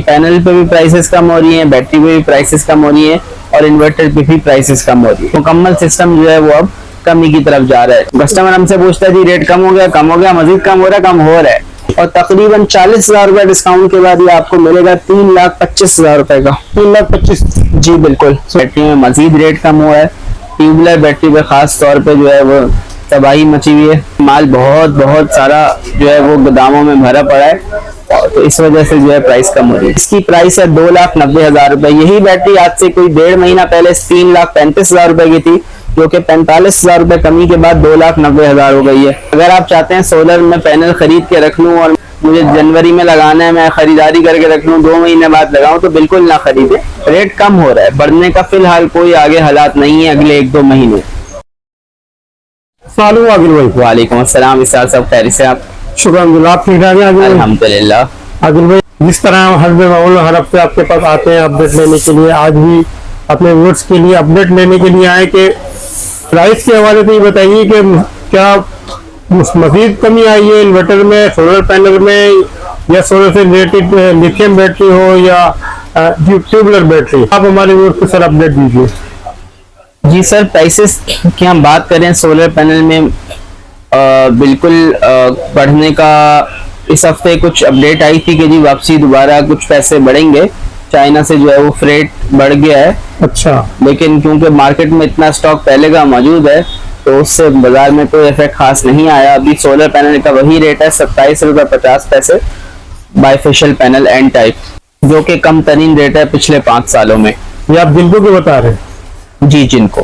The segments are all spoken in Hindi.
पैनल पे भी प्राइसेस कम हो रही हैं, बैटरी पे भी प्राइसेस कम हो रही हैं और इन्वर्टर पे भी प्राइसेस कम हो रही है। मुकम्मल सिस्टम जो है वो अब कमी की तरफ जा रहा है। कस्टमर हमसे पूछता है जी रेट कम हो गया, मजीद कम हो रहा है और तकरीबन 40,000 रुपए डिस्काउंट के बाद ये आपको मिलेगा 3,25,000 रुपए का। 3,25,000 जी बिल्कुल। बैटरी में मजीद रेट कम हुआ है। ट्यूबलर बैटरी पे खास तौर पे जो है वो तबाही मची हुई है। माल बहुत सारा जो है वो गोदामों में भरा पड़ा है, तो इस वजह से जो है प्राइस कम हो रही है। इसकी प्राइस है 2,90,000 रुपए। यही बैटरी आज से कोई 1.5 महीना पहले 3,35,000 रुपए की थी, जो कि 45,000 रुपए कमी के बाद 2,90,000 हो गई है। अगर आप चाहते हैं सोलर में पैनल खरीद के रख लूं और मुझे जनवरी में लगाना है, मैं खरीदारी करके रख लूं, 2 महीने बाद लगाऊं, तो बिल्कुल ना खरीदे। रेट कम हो रहा है, बढ़ने का फिलहाल कोई आगे हालात नहीं है अगले 1-2 महीने। वालेकुम अस्सलाम। विशाल साहब खैरियत से? आप? शुक्र आप ठीक ठाक हैं? अल्हम्दुलिल्लाह। आदिल भाई, जिस तरह हर हफ्ते आपके पास आते हैं अपडेट लेने के लिए, आज भी अपने व्यूअर्स के लिए अपडेट लेने के लिए आए कि प्राइस के हवाले से बताइए कि क्या मजीद कमी आई है इन्वर्टर में, सोलर पैनल में, या सोलर से रिलेटेड लिथियम बैटरी हो या ट्यूबलर बैटरी? आप हमारे व्यूअर्स को सर अपडेट दीजिए। जी सर, प्राइसेस की हम बात करें सोलर पैनल में बिल्कुल बढ़ने का इस हफ्ते कुछ अपडेट आई थी कि जी वापसी दोबारा कुछ पैसे बढ़ेंगे। चाइना से जो है वो फ्रेट बढ़ गया है। अच्छा। लेकिन क्योंकि मार्केट में इतना स्टॉक पहले का मौजूद है तो उससे बाजार में कोई इफेक्ट खास नहीं आया। अभी सोलर पैनल का वही रेट है 27 रुपए 50 पैसे बाइफेशियल पैनल एन टाइप, जो कि कम तरीन रेट है पिछले 5 सालों में। ये आप जिनको के बता रहे हैं? जी जिनको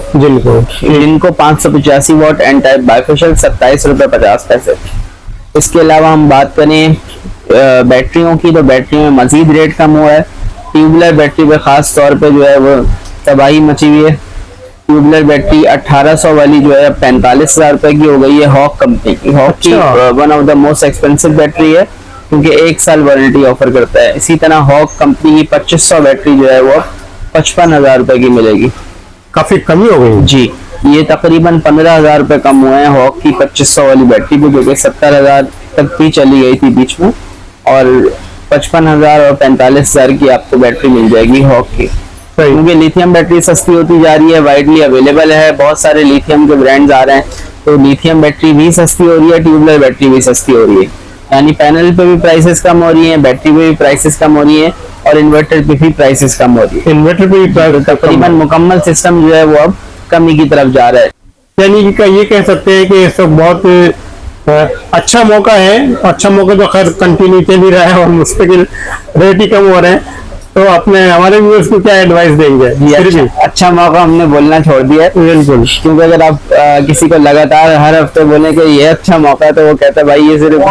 585 वॉट एन टाइप बाइफेशियल 27 रुपए 50 पैसे। इसके अलावा हम बात करें बैटरियों की, तो बैटरी में मजीद रेट कम हुआ है। ट्यूबलर बैटरी पे खास तौर पे जो है वो तबाही मची हुई है। ट्यूबलर बैटरी 1800 वाली जो है 45,000 रुपए की हो गई है हॉक कंपनी की। हॉक की one of the most expensive battery है क्योंकि 1 साल वारंटी ऑफर करता है। इसी तरह हॉक कंपनी की 2500 बैटरी जो है वो 55,000 रुपए की मिलेगी। काफी कमी हो गई जी। ये तकरीबन 15,000 रुपए कम हुए हैं हॉक की 2500 वाली बैटरी पे, जो कि 70,000 तक भी चली गई थी बीच में, और 55,000 और 45,000 की आपको बैटरी मिल जाएगी हॉक की। क्योंकि लिथियम बैटरी सस्ती होती जा रही है, वाइडली अवेलेबल है, बहुत सारे लिथियम के ब्रांड्स आ रहे हैं, तो लिथियम बैटरी भी सस्ती हो रही है, ट्यूबलर बैटरी भी सस्ती हो रही है। यानी पैनल पे भी प्राइसेस कम हो रही हैं, बैटरी पे भी प्राइसेस कम हो रही हैं और इन्वर्टर पे भी प्राइसेस कम हो रही है। इन्वर्टर पे भी तकरीबन मुकम्मल सिस्टम जो है वो अब कमी की तरफ जा रहा है। यानी कि ये कह सकते हैं कि इस वक्त बहुत अच्छा मौका है। अच्छा मौका तो खैर कंटिन्यू चल ही रहा है और मुस्तकिल रेट ही कम हो रहे हैं। तो अपने हमारे व्यूअर्स को क्या एडवाइस देंगे? अच्छा मौका हमने बोलना छोड़ दिया है बिल्कुल, क्योंकि अगर आप किसी को लगातार हर हफ्ते बोले कि ये अच्छा मौका है तो वो कहता है भाई ये सिर्फ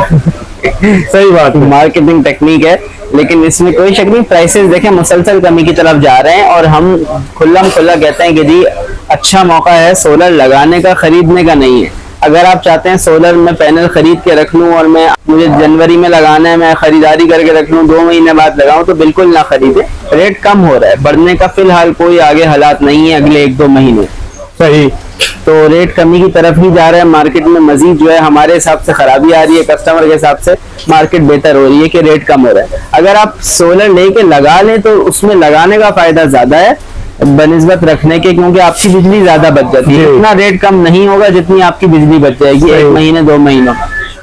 सही बात, मार्केटिंग टेक्निक है। लेकिन इसमें कोई शक नहीं, प्राइसेस देखें मुसलसल कमी की तरफ जा रहे हैं और हम खुला कहते हैं कि जी अच्छा मौका है सोलर लगाने का, खरीदने का नहीं है। अगर आप चाहते हैं सोलर में पैनल खरीद के रख लूं और मुझे जनवरी में लगाना है, मैं खरीदारी करके रख लूं, 2 महीने बाद लगाऊं, तो बिल्कुल ना खरीदे। रेट कम हो रहा है, बढ़ने का फिलहाल कोई आगे हालात नहीं है अगले 1-2 महीने। सही। तो रेट कमी की तरफ ही जा रहा है। मार्केट में मजीद जो है हमारे हिसाब से खराबी आ रही है, कस्टमर के हिसाब से मार्केट बेहतर हो रही है कि रेट कम हो रहा है। अगर आप सोलर लेके लगा लें तो उसमें लगाने का फायदा ज्यादा है बनिस्बत रखने के, क्योंकि आपकी बिजली ज्यादा बच जाती है। इतना रेट कम नहीं होगा जितनी आपकी बिजली बच जाएगी 1 महीने 2 महीनों।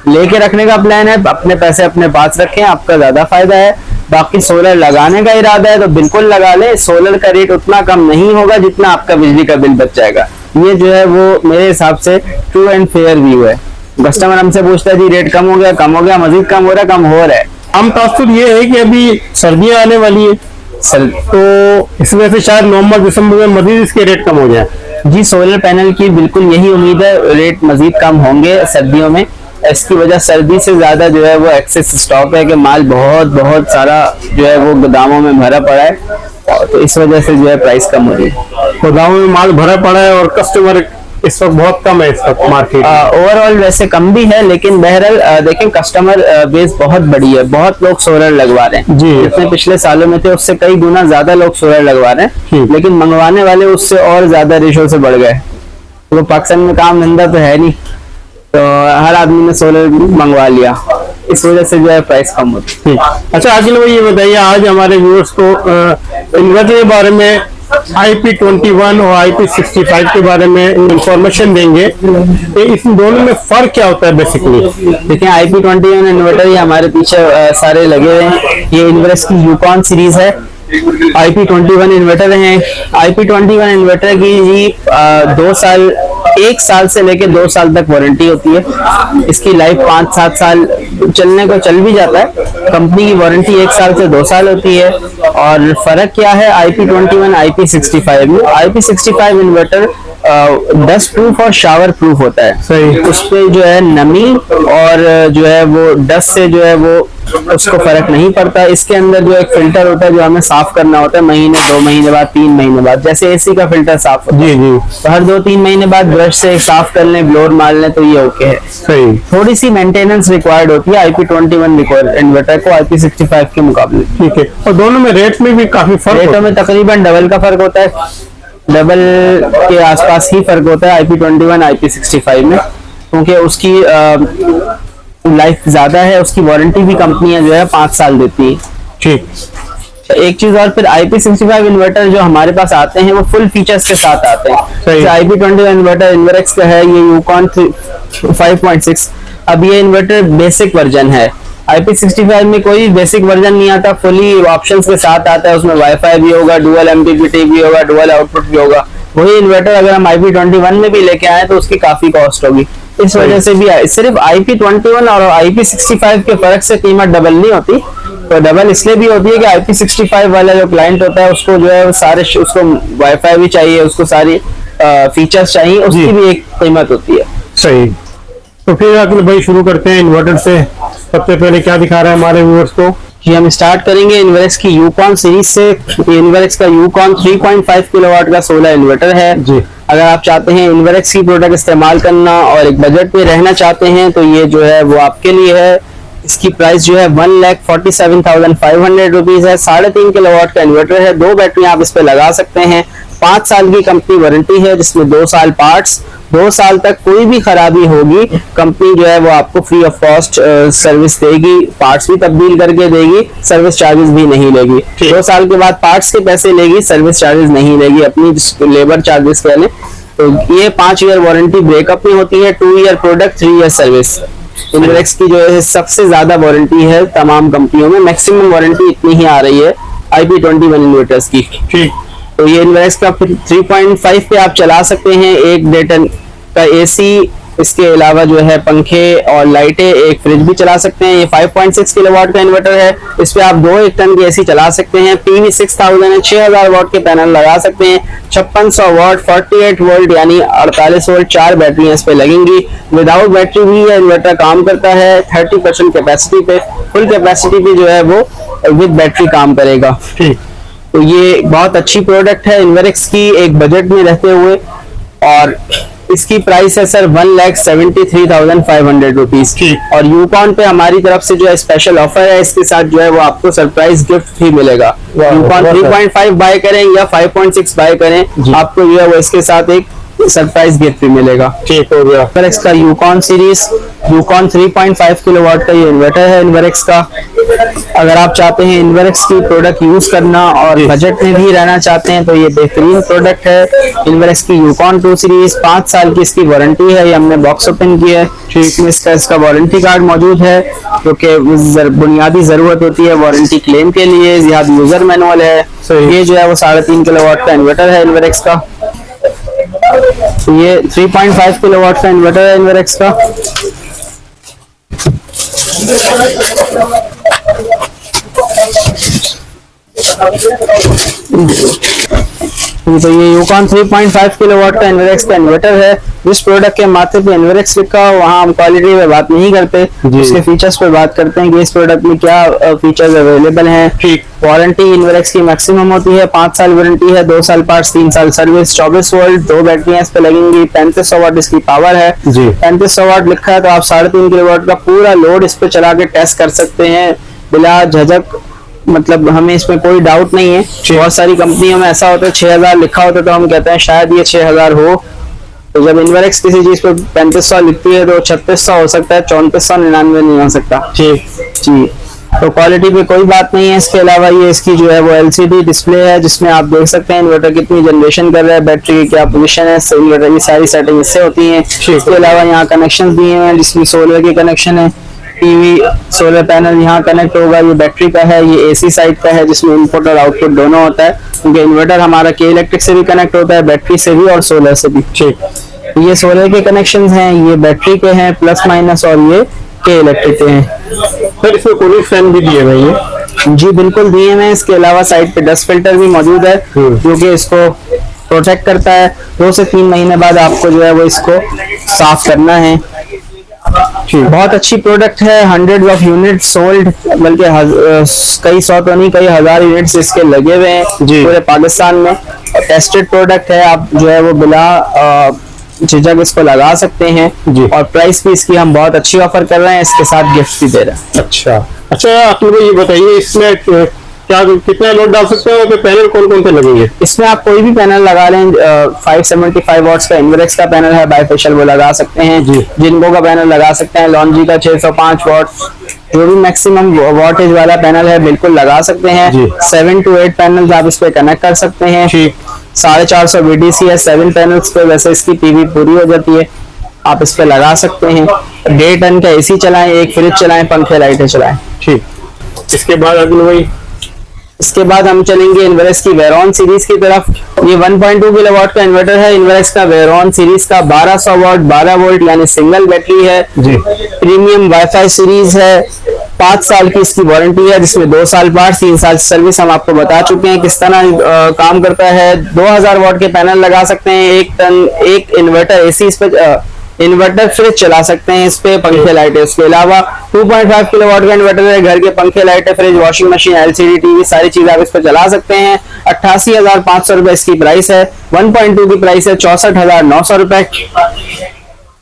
लेके रखने का प्लान है, अपने पैसे अपने पास रखें, आपका ज्यादा फायदा है। बाकी सोलर लगाने का इरादा है तो बिल्कुल लगा ले। सोलर का रेट उतना कम नहीं होगा जितना आपका बिजली का बिल बच जाएगा। ये जो है वो मेरे हिसाब से ट्रू एंड फेयर व्यू है। कस्टमर हमसे पूछता है जी रेट कम हो गया, मजीद कम हो रहा है। हम तासुर ये है कि अभी सर्दियां आने वाली है सर, तो इस वजह से शायद नवंबर दिसंबर में मजीद इसके रेट कम हो जाए। जी सोलर पैनल की बिल्कुल यही उम्मीद है, रेट मजीद कम होंगे सर्दियों में। इसकी वजह सर्दी से ज्यादा जो है वो एक्सेस स्टॉक है कि माल बहुत सारा जो है वो गोदामों में भरा पड़ा है, तो इस वजह से जो है प्राइस कम हो रही है। गोदामों में माल भरा पड़ा है और कस्टमर इस वक्त बहुत कम है इस वक्त मार्केट। ओवरऑल वैसे कम भी है, लेकिन बहरहाल देखें कस्टमर बेस बहुत बड़ी है, बहुत लोग सोलर लगवा रहे हैं। जितने पिछले सालों में थे उससे कई गुना ज्यादा लोग सोलर लगवा रहे हैं, लेकिन मंगवाने वाले उससे और ज्यादा रेशो से बढ़ गए। तो पाकिस्तान में काम धंधा तो है नहीं, तो हर आदमी ने सोलर मंगवा लिया। इस वजह से जो है प्राइस कम होती है। अच्छा आकिल भाई, ये बताइए आज हमारे व्यूअर्स को इन्वर्टर के बारे में IP21 और IP65 के बारे में इंफॉर्मेशन देंगे, तो इन दोनों में फर्क क्या होता है बेसिकली? देखिए IP21 इन्वर्टर ये हमारे पीछे सारे लगे हुए हैं, ये इन्वर्स की यूकॉन सीरीज है। IP21 इन्वर्टर हैं। IP21 इन्वर्टर की जी 2 साल, 1 साल से लेकर 2 साल तक वारंटी होती है। इसकी लाइफ 5-7 साल चलने को चल भी जाता है। कंपनी की वारंटी 1 साल से 2 साल होती है। और फर्क क्या है IP21 IP65 में? IP65 इन्वर्टर डस्ट प्रूफ और शावर प्रूफ होता है। सही। उस पे जो है नमी और जो है वो डस्ट से जो है वो उसको फर्क नहीं पड़ता। इसके अंदर जो एक फिल्टर होता है जो हमें साफ करना होता है महीने, 2 महीने बाद, 3 महीने बाद, जैसे एसी का फिल्टर साफ होता है। जी जी। तो हर 2-3 महीने बाद ब्रश से साफ कर लें, ब्लोर मार लें तो ये ओके है। सही। थोड़ी सी मेंटेनेंस रिक्वायर्ड होती है IP21 इन्वर्टर को IP65 के मुकाबले। ठीक है। और दोनों में रेट में भी काफी फर्क रेटों में तकरीबन डबल का फर्क होता है, डबल के आसपास ही फर्क होता है IP21 IP65 में, क्योंकि उसकी लाइफ ज्यादा है, उसकी वारंटी भी कंपनियां जो है 5 साल देती है। ठीक। एक चीज और, फिर IP65 इन्वर्टर जो हमारे पास आते हैं वो फुल फीचर्स के साथ आते हैं। तो IP21 इन्वर्टर इन्वर्क्स का है, ये यूकॉन 5.6। अब ये इन्वर्टर बेसिक वर्जन है। IP65 में कोई बेसिक वर्जन नहीं आता, फुली ऑप्शंस के साथ आता है। उसमें वाईफाई भी होगा, डुअल MPPT भी होगा, डुअल आउटपुट भी होगा। वही इन्वर्टर अगर हम IP21 में भी लेके आए तो उसकी काफी कॉस्ट होगी। इस वजह से भी सिर्फ IP21 और IP65 के फर्क से कीमत डबल नहीं होती। तो डबल इसलिए भी होती है कि IP65 वाला जो क्लाइंट होता है उसको जो है वो सारे, उसको वाईफाई भी चाहिए, उसको सारी फीचर्स चाहिए, उसकी भी एक कीमत होती है। सही। तो फिर अखिल भाई शुरू करते हैं इन्वर्टर से। सबसे पहले क्या दिखा रहा है हमारे व्यूअर्स को? जी हम स्टार्ट करेंगे इन्वर्क्स की यूकॉन सीरीज से। इन्वर्क्स का यूकॉन 3.5 किलोवाट का सोलर इन्वर्टर है जी। अगर आप चाहते हैं इन्वर्क्स की प्रोडक्ट इस्तेमाल करना और एक बजट पे रहना चाहते हैं तो ये जो है वो आपके लिए है। इसकी प्राइस जो है 1,47,500 रुपीज है। 3.5 किलोवाट का इन्वर्टर है। 2 बैटरी आप इस पे लगा सकते हैं। 5 साल की कंपनी वारंटी है जिसमें 2 साल पार्ट्स। 2 साल तक कोई भी खराबी होगी कंपनी जो है वो आपको फ्री ऑफ कॉस्ट सर्विस देगी, पार्ट्स भी तब्दील करके देगी, सर्विस चार्जेस भी नहीं लेगी। 2 साल के बाद पार्ट्स के पैसे लेगी, सर्विस चार्जेस नहीं लेगी, अपनी लेबर चार्जेस कह लें। तो ये 5 ईयर वारंटी ब्रेकअप में होती है, 2 ईयर प्रोडक्ट, 3 ईयर सर्विस। इन्वर्क्स की जो है सबसे ज्यादा वारंटी है तमाम कंपनियों में, मैक्सिमम वारंटी इतनी ही आ रही है IP21 इन्वर्टर्स की। ठीक। तो ये इन्वर्क्स का 3.5 पे आप चला सकते हैं। 1 टन का एसी, इसके अलावा जो है पंखे और लाइटें, एक फ्रिज भी चला सकते हैं। ये 5.6 किलोवाट का इन्वर्टर है। इस पे आप 2 1 टन के एसी चला सकते हैं। PV 6000 है, 6000 वाट के पैनल लगा सकते हैं। 5600 वाट 48 वोल्ट यानी 48 वोल्ट 4 बैटरी इस पे लगेंगी। विदाउट बैटरी भी ये इन्वर्टर काम करता है। 30% कैपेसिटी पे, फुल कैपेसिटी पे जो है वो विद बैटरी काम करेगा। ठीक। तो ये बहुत अच्छी प्रोडक्ट है इन्वर्क्स की, एक बजट में रहते हुए। और इसकी प्राइस है सर 1,73,500 रुपीज। और यूकॉन पे हमारी तरफ से जो है स्पेशल ऑफर है, इसके साथ जो है वो आपको सरप्राइज गिफ्ट भी मिलेगा। यूकॉन 3.5 बाय करें या 5.6 बाय करें, आपको जो है वो इसके साथ एक सरप्राइज गिफ्ट भी मिलेगा। ठीक हो गया। इन्वर्क्स का यूकॉन सीरीज, यूकॉन 3.5 किलोवाट का ये इन्वर्टर है इन्वर्क्स का। अगर आप चाहते हैं इन्वर्क्स की प्रोडक्ट यूज करना और बजट में भी रहना चाहते हैं तो ये बेहतरीन प्रोडक्ट है। इन्वर्क्स की यूकॉन 2 सीरीज, 5 साल की इसकी वारंटी है। ये हमने बॉक्स ओपन किया है। ठीक में इसका वारंटी कार्ड मौजूद है जो कि बुनियादी जरूरत होती है वारंटी क्लेम के लिए। यहाँ यूजर मैनुअल है। ये जो है वो 3.5 किलोवाट का इन्वर्टर है इन्वर्क्स का। ये 3.5 किलोवाट का इन्वर्टर है इन्वर्क्स का। तो ये यूकॉन 3.5 किलोवाट का इन्वर्क्स का इन्वर्टर है। जिस प्रोडक्ट के माथे पे इन्वर्क्स लिखा हो वहाँ हम क्वालिटी पे बात नहीं करते, उसके फीचर्स पे बात करते हैं कि इस प्रोडक्ट में क्या फीचर्स अवेलेबल हैं। ठीक। वारंटी इन्वर्क्स की मैक्सिमम होती है, 5 साल वारंटी है, 2 साल पार्ट्स, 3 साल सर्विस, 24 वोल्ट 2 बैटरियां इस पे लगेंगी। 3500 वाट इसकी पावर है। 3500 वाट लिखा है तो आप 3.5 किलोवाट का पूरा लोड इस पे चला के टेस्ट कर सकते हैं बिला झिझक। मतलब हमें इसमें कोई डाउट नहीं है। बहुत सारी कंपनियों में ऐसा होता है 6000 लिखा होता है तो हम कहते हैं शायद ये 6000 हो, तो जब इन्वर्क्स किसी चीज पे 3500 लिखती है तो 3600 हो सकता है, 3499 नहीं हो सकता। जी, तो क्वालिटी पे कोई बात नहीं है। इसके अलावा ये इसकी जो है वो LCD डिस्प्ले है, जिसमें आप देख सकते हैं इन्वर्टर कितनी जनरेशन कर रहा है, बैटरी की क्या पोजीशन है, इन्वर्टर की सारी सेटिंग इससे होती हैं। इसके अलावा यहाँ कनेक्शन दिए हैं, जिसमें सोलर के कनेक्शन है, टीवी सोलर पैनल यहाँ कनेक्ट होगा, ये बैटरी का है, ये AC साइड का है जिसमें इनपुट और आउटपुट दोनों होता है, क्योंकि इन्वर्टर हमारा के इलेक्ट्रिक से भी कनेक्ट होता है, बैटरी से भी और सोलर से भी। ये सोलर के कनेक्शंस हैं, ये बैटरी के हैं प्लस माइनस, और ये के इलेक्ट्रिक के हैं। सर इसमें कूलिंग फैन भी दिए हुए हैं? जी बिल्कुल दिए हुए हैं। इसके अलावा साइड पे डस्ट फिल्टर भी मौजूद है, जो कि इसको प्रोटेक्ट करता है। 2 से 3 महीने बाद आपको जो है वो इसको साफ करना है। बहुत अच्छी प्रोडक्ट है, 100 ऑफ यूनिट सोल्ड, बल्कि कई सौ तो नहीं, कई हजार यूनिट्स इसके लगे हुए हैं पूरे पाकिस्तान में। टेस्टेड प्रोडक्ट है, आप जो है वो बिला झिझक इसको लगा सकते हैं जी। और प्राइस भी इसकी हम बहुत अच्छी ऑफर कर रहे हैं, इसके साथ गिफ्ट भी दे रहे हैं। अच्छा आप मुझे ये बताइए, इसमें क्या कितना लोड डाल सकते हैं और पैनल कौन कौन से लगेंगे? इसमें आप कोई भी पैनल लगा लें। 575 वॉट्स का इन्वर्क्स का पैनल है, बाइफेशियल, वो लगा सकते हैं जी। जिनको का पैनल लगा सकते हैं, लॉन्जी का 605 वॉट, जो भी मैक्सिमम वॉटेज वाला पैनल है बिल्कुल लगा सकते हैं। 7 to 8 पैनल आप इस पे कनेक्ट कर सकते हैं। 450 VDC है 7 पैनल्स पे, वैसे इसकी PV पूरी हो जाती है, आप इस पे लगा सकते हैं। 1.5 टन का AC चलाएं, 1 फ्रिज चलाएं, पंखे लाइटें चलाएं। इसके बाद अगले वही इसके बाद हम चलेंगे इन्वर्क्स की वेरॉन सीरीज की तरफ। ये 1.2 किलोवाट का इन्वर्टर है, इन्वर्क्स का वेरॉन सीरीज का 1200 वॉट 12 वोल्ट यानी सिंगल बैटरी है जी। प्रीमियम वाईफाई सीरीज है, 5 साल की इसकी वारंटी है, जिसमें 2 साल पार्ट्स 3 साल सर्विस। हम आपको बता चुके हैं किस तरह काम करता है। 2000 वॉट के पैनल लगा सकते हैं, 1 टन एक इन्वर्टर AC इस पे, इन्वर्टर फ्रिज चला सकते हैं इस पे, पंखे लाइटें। उसके अलावा 2.5 किलोवाट का इन्वर्टर है, घर के पंखे लाइटें fridge washing machine LCD TV सारी चीज आप इस पर चला सकते हैं। 88,500 रुपए इसकी प्राइस है। 1.2 की प्राइस है 64,900 रुपए।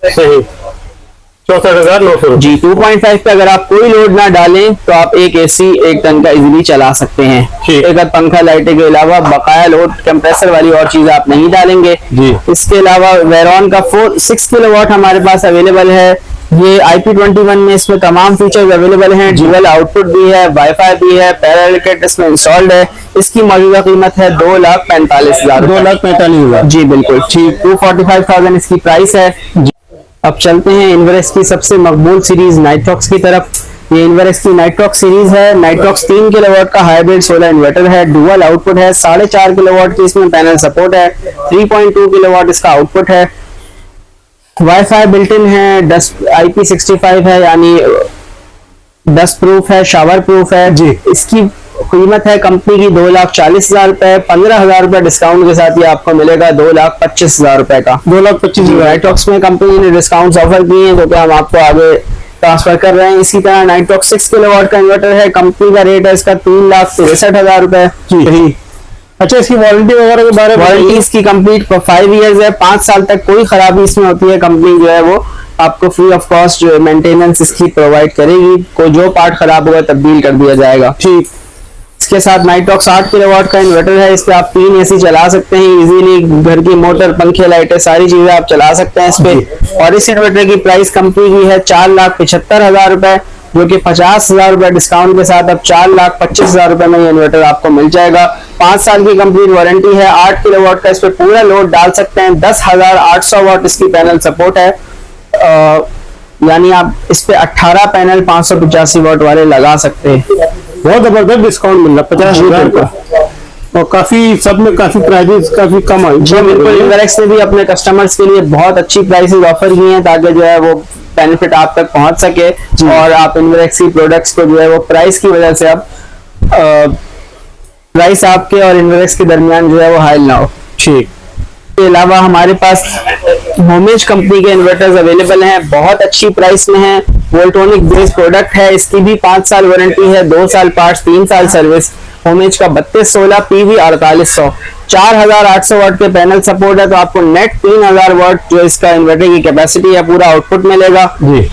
सही 64,900 जी। 2.5 पे अगर आप कोई लोड ना डालें तो आप एक AC 1 टन का इजीली चला सकते हैं। एक पंखा लाइटें के अलावा बकाया लोड कंप्रेसर वाली और चीज आप नहीं डालेंगे जी। इसके अलावा वेरॉन का 6 किलोवाट हमारे पास अवेलेबल है। ये IP21 में इसमें तमाम फीचर्स अवेलेबल हैं, ड्यूअल आउटपुट भी है, वाईफाई भी है, पैरालिकेट इसमें इंस्टॉल्ड है। इसकी मौजूदा कीमत है 2,45,000। 2,45,000 जी बिल्कुल ठीक। 245,000 इसकी प्राइस है। अब चलते हैं इन्वर्क्स की सबसे मकबूल सीरीज नाइट्रॉक्स की तरफ। ये इन्वर्क्स की नाइट्रॉक्स सीरीज है। नाइट्रॉक्स 3 किलोवाट का हाइब्रिड सोलर इन्वर्टर है, डुअल आउटपुट है, 4.5 किलोवाट की इसमें पैनल सपोर्ट है, 3.2 किलोवाट इसका आउटपुट है, वाईफाई बिल्ट इन है, डस्ट IP65 है यानी डस्ट प्रूफ है, शावर प्रूफ है जी। इसकी कीमत है कंपनी की 2,40,000 रुपए। 15,000 रुपए डिस्काउंट के साथ ये आपको मिलेगा 2,25,000 रुपए का। 2,25,000। नाइट्रॉक्स में कंपनी ने डिस्काउंट ऑफर किए हैं, जो कि हम आपको आगे ट्रांसफर कर रहे हैं। इसी तरह नाइट्रॉक्स 6 किलोवाट का इन्वर्टर है, कंपनी का रेट है इसका 3,63,000 रुपए जी। अच्छा इसकी वारंटी वगैरह के बारे में? वारंटी इसकी कंप्लीट 5 इयर्स है, 5 साल तक कोई खराबी इसमें होती है कंपनी जो है वो आपको फ्री ऑफ कॉस्ट जो मेंटेनेंस इसकी प्रोवाइड करेगी। को जो पार्ट खराब होगा तब्दील कर दिया जाएगा ठीक। इसके साथ नाइट्रॉक्स 8 किलोवाट का इन्वर्टर है, इस पे आप 3 AC चला सकते हैं इजीली। घर की मोटर, पंखे, लाइटें सारी चीजें आप चला सकते हैं इस पे। और इस इन्वर्टर की प्राइस कंपनी की है 4,75,000 रुपए, जो कि 50,000 रुपए डिस्काउंट के साथ अब 4,25,000 रुपए में ये इन्वर्टर आपको मिल जाएगा। 5 साल की कंप्लीट वारंटी है। 8 किलोवाट का इस पे पूरा लोड डाल सकते हैं। 10,800 वाट इसकी पैनल सपोर्ट है, यानी आप इस पे 18 पैनल 585 वाट वाले लगा सकते हैं। बहुत जबरदस्त डिस्काउंट मिल रहा है 50,000 का, और काफी सब में काफी प्राइसेस काफी कम है जी बिल्कुल। इन्वर्क्स ने भी अपने कस्टमर्स के लिए बहुत अच्छी प्राइसेस ऑफर की हैं, ताकि जो है वो बेनिफिट आप तक पहुंच सके और आप इन्वर्क्स की प्रोडक्ट्स को जो है वो प्राइस की वजह से अब प्राइस आपके और इन्वर्क्स के दरमियान जो है वो हाई ना हो ठीक। इसके अलावा हमारे पास होमेज कंपनी के इन्वर्टर्स अवेलेबल हैं, बहुत अच्छी प्राइस में हैं। वोल्टोनिक बेस्ड प्रोडक्ट है, इसकी भी 5 साल वारंटी है, 2 साल पार्ट्स 3 साल सर्विस। होमेज का 3216 PV 4800 4800 वाट के पैनल सपोर्ट है, तो आपको नेट 3000 वाट जो इसका इन्वर्टर की कैपेसिटी है पूरा आउटपुट मिलेगा।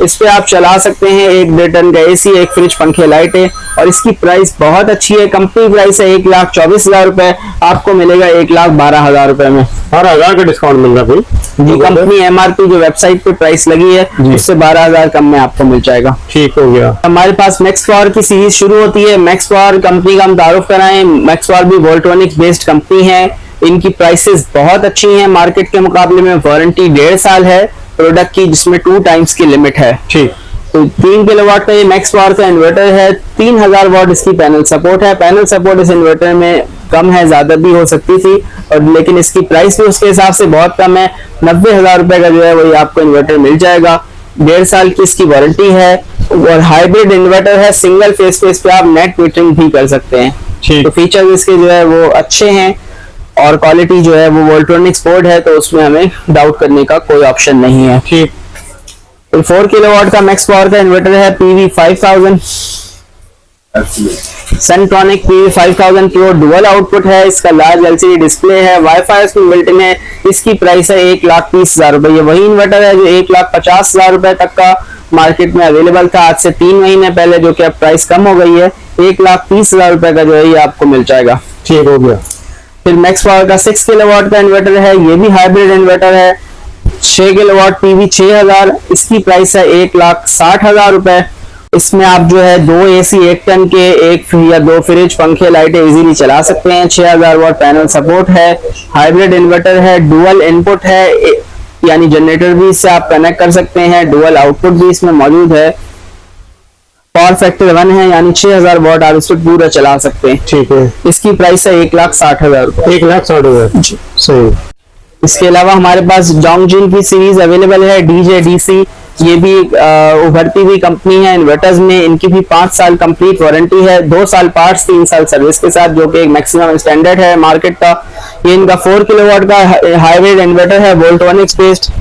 इस पे आप चला सकते हैं 1.5 टन का एसी, एक फ्रिज, पंखे, लाइटें, और इसकी प्राइस बहुत अच्छी है। कंपनी प्राइस है 1,24,000 रुपए, आपको मिलेगा 1,12,000 रुपए में। 12,000 का डिस्काउंट मिल रहा है भाई जी, कंपनी एमआरपी जो वेबसाइट पे प्राइस लगी है उससे 12,000 कम में आपको मिल जाएगा। ठीक हो गया। हमारे पास मैक्स पावर की सीरीज शुरू होती है। मैक्स पावर कंपनी का हम तारुफ कराएं, मैक्स पावर भी वोल्ट्रॉनिक्स बेस्ड कंपनी है। इनकी प्राइसेस बहुत अच्छी हैं मार्केट के मुकाबले में। वारंटी 1.5 साल है प्रोडक्ट की, जिसमें 2 टाइम्स की लिमिट है। ठीक, तो 3 किलोवाट का ये मैक्स पावर का इन्वर्टर है। 3000 वाट इसकी पैनल सपोर्ट है। पैनल सपोर्ट इस इन्वर्टर में कम है, ज्यादा भी हो सकती थी, और लेकिन इसकी प्राइस भी उसके हिसाब से बहुत कम है। 90,000 रुपए का जो है वही आपको इन्वर्टर मिल जाएगा। 1.5 साल की इसकी वारंटी है, और हाइब्रिड इन्वर्टर है। सिंगल फेस पे इस पे आप नेट मीटरिंग भी कर सकते हैं। ठीक। तो फीचर्स इसके जो है वो अच्छे हैं, और क्वालिटी जो है वो वोल्ट्रॉनिक्स बोर्ड है, तो उसमें हमें डाउट करने का कोई ऑप्शन नहीं है। ठीक। तो 4 किलोवाट का मैक्स पावर का इन्वर्टर है, PV 5000, सनट्रॉनिक PV 5000 pro, dual output है। इसका लार्ज LCD डिस्प्ले है, वाईफाई इसमें बिल्ट इन है। इसकी प्राइस है 1,30,000 रुपए। ये वही इन्वर्टर है जो 1,50,000 रुपए तक का मार्केट में अवेलेबल था आज से 3 महीने पहले, जो कि अब प्राइस कम हो गई है। 1,30,000 रुपए का जो है ये आपको मिल जाएगा। ठीक हो गया। फिर मैक्स पावर का 6 किलोवाट का इन्वर्टर है, ये भी हाइब्रिड इन्वर्टर है। 6 किलोवाट PV 6000, इसकी प्राइस है 1,60,000 रुपए। इसमें आप जो है 2 AC 1 टन के, एक या 2 फ्रिज, पंखे, लाइटें इजीली चला सकते हैं। 6000 वाट पैनल सपोर्ट है। हाइब्रिड इन्वर्टर है, डुअल इनपुट है, यानी जनरेटर भी इससे आप कनेक्ट कर सकते हैं। डुअल आउटपुट भी इसमें मौजूद है। पावर फैक्टर 1 है, यानी 6000 वाट आप इसको पूरा चला सकते हैं। ठीक है। इसकी प्राइस है 1,60,000 रुपए। 1,60,000 जी, सही। इसके अलावा हमारे पास डोंगजिन की सीरीज अवेलेबल है, DJ DC। ये भी उभरती हुई कंपनी है इन्वर्टर्स में। इनकी भी 5 साल कंप्लीट वारंटी है, 2 साल पार्ट्स, 3 साल सर्विस के साथ, जो कि एक मैक्सिमम स्टैंडर्ड है मार्केट का। ये इनका 4 किलोवाट का हाइब्रिड इन्वर्टर है, वोल्ट्रॉनिक्स बेस्ड,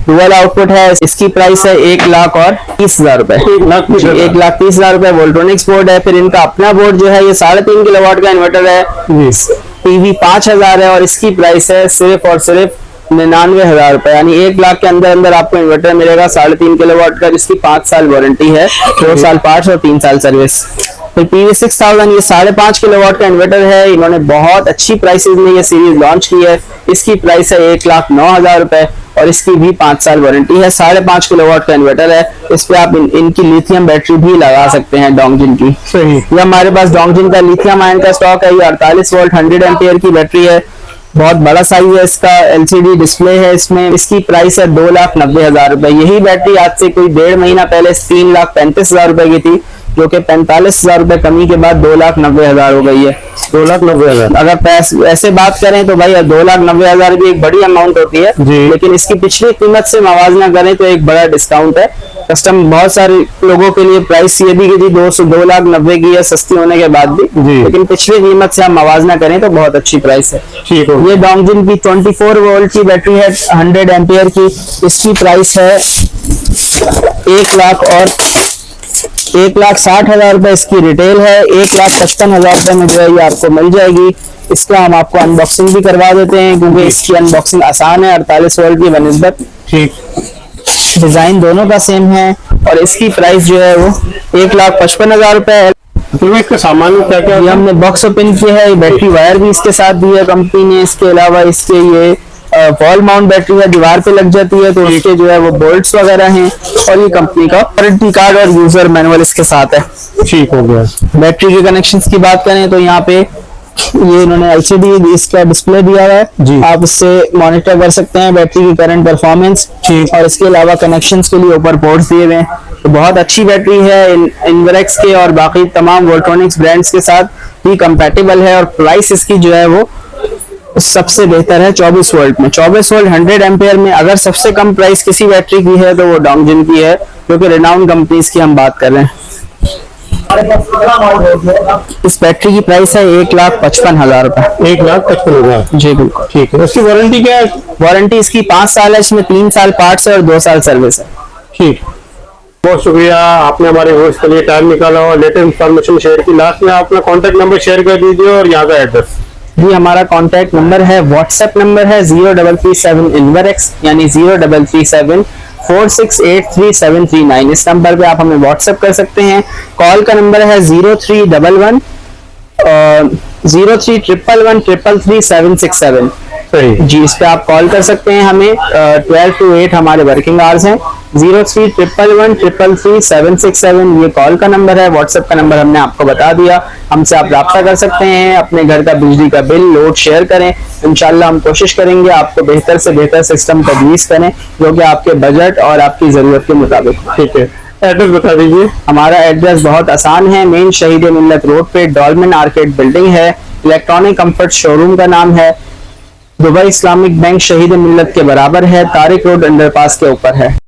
डुअल आउटपुट है। इसकी प्राइस है 1,30,000 रुपए। 1,30,000 रुपए वोल्ट्रॉनिक्स बोर्ड है। फिर इनका अपना बोर्ड जो है ये 3.5 किलोवाट का इन्वर्टर है, PV 5000 है, और इसकी प्राइस है सिर्फ और सिर्फ 99,000 रुपए, यानी 1 लाख के अंदर अंदर आपको इन्वर्टर मिलेगा 3.5 किलोवाट का, जिसकी 5 साल वारंटी है, 2 साल पार्ट्स और 3 साल सर्विस। फिर PV 6000, ये 5.5 किलोवाट का इन्वर्टर है। इन्होंने बहुत अच्छी प्राइसेस में ये सीरीज लॉन्च की है। इसकी प्राइस है 1,09,000 रुपए, और इसकी भी 5 साल वारंटी है। 5.5 किलोवाट का इन्वर्टर है। इस पे आप इनकी लिथियम बैटरी भी लगा सकते हैं डोंगजिन की। सही। ये हमारे पास डोंगजिन का लिथियम आयन का स्टॉक है। ये 48 वोल्ट 100 एम्पियर की बैटरी है, बहुत बड़ा साइज है इसका। LCD डिस्प्ले है इसमें। इसकी प्राइस है 2,90,000 रुपए। यही बैटरी आज से कोई 1.5 महीना पहले 3,35,000 रुपए की थी, जो कि 45,000 रुपए कमी के बाद 2,90,000 हो गई है। 2,90,000। अगर ऐसे बात करें तो भाई 2,90,000 भी एक बड़ी अमाउंट होती है, लेकिन इसकी पिछली कीमत से मवाजना करें तो एक बड़ा डिस्काउंट है। कस्टम बहुत सारे लोगों के लिए प्राइस ये भी कि 2,90,000 की है सस्ती होने के बाद भी, लेकिन पिछली कीमत से हम मवाजना करें तो बहुत अच्छी प्राइस है। ठीक है। ये डोंगजिन की 24 वोल्ट की बैटरी है 100 एम्पियर की। इसकी प्राइस है 1,60,000 रुपए इसकी रिटेल है। 1,55,000 रुपए में जो है ये आपको मिल जाएगी। इसका हम आपको अनबॉक्सिंग भी करवा देते हैं, क्योंकि इसकी अनबॉक्सिंग आसान है 48 वोल्ट की बनिस्बत। ठीक। डिजाइन दोनों का सेम है, और इसकी प्राइस जो है वो 1,55,000 रुपए है। तो इसका सामान क्या क्या ये हमने बॉक्स ओपन किया है। बैटरी वायर भी इसके साथ दी है कंपनी ने। इसके अलावा इसके ये वॉल माउंट बैटरी है, दीवार पे लग जाती है, तो इसके जो है वो बोल्ट्स वगैरह हैं, और ये कंपनी का वारंटी कार्ड और यूजर मैनुअल इसके साथ है। ठीक हो गया। बैटरी के कनेक्शंस की बात करें तो यहाँ पे ये इन्होंने LCD इसका डिस्प्ले दिया है जी। आप इससे मॉनिटर कर सकते हैं बैटरी की करंट परफॉर्मेंस, और इसके अलावा कनेक्शंस के लिए ऊपर पोर्ट्स दिए हुए हैं। तो बहुत अच्छी बैटरी है। इनवरेक्स के और बाकी तमाम वोल्ट्रॉनिक्स ब्रांड्स के साथ भी कंपैटिबल है, और प्राइस इसकी जो है वो सबसे बेहतर है 24 वोल्ट में। 24 वोल्ट 100 एम्पियर में अगर सबसे कम प्राइस किसी बैटरी की है तो वो डोंगजिन की है, जो कि रिनाउंड कंपनीज की हम बात कर रहे हैं। इस बैटरी की प्राइस है 1,55,000 रुपए। 1,55,000 जी बिल्कुल। ठीक है। उसकी वारंटी क्या है? वारंटी इसकी 5 साल है। इसमें 3 साल पार्ट्स है और 2 साल सर्विस है। ठीक। बहुत शुक्रिया, आपने हमारे व्यूअर्स के लिए टाइम निकाला और लेटेस्ट इंफॉर्मेशन शेयर की। लास्ट में अपना कॉन्टैक्ट नंबर शेयर कर दीजिए और यहाँ का एड्रेस। जी हमारा कॉन्टैक्ट नंबर है, व्हाट्सएप नंबर है 0337 इनवरएक्स, यानी 0337 4683739। इस नंबर पे आप हमें व्हाट्सएप कर सकते हैं। कॉल का नंबर है 0311 0311333767। जी इस पे आप कॉल कर सकते हैं हमें। 12 to 8 हमारे वर्किंग आवर्स हैं। 0311333767 ये कॉल का नंबर है। व्हाट्सएप का नंबर हमने आपको बता दिया, हमसे आप राब्ता कर सकते हैं। अपने घर का बिजली का बिल लोड शेयर करें, इंशाल्लाह हम कोशिश करेंगे आपको बेहतर से बेहतर सिस्टम तजवीज करें जो कि आपके बजट और आपकी जरूरत के मुताबिक। ठीक है, एड्रेस बता दीजिए। हमारा एड्रेस बहुत आसान है, मेन शहीद मिल्लत रोड पे डॉल्मेन आर्केड बिल्डिंग है। इलेक्ट्रॉनिक कंफर्ट शोरूम का नाम है। दुबई इस्लामिक बैंक शहीद मिल्लत के बराबर है, तारिक रोड अंडरपास के ऊपर है।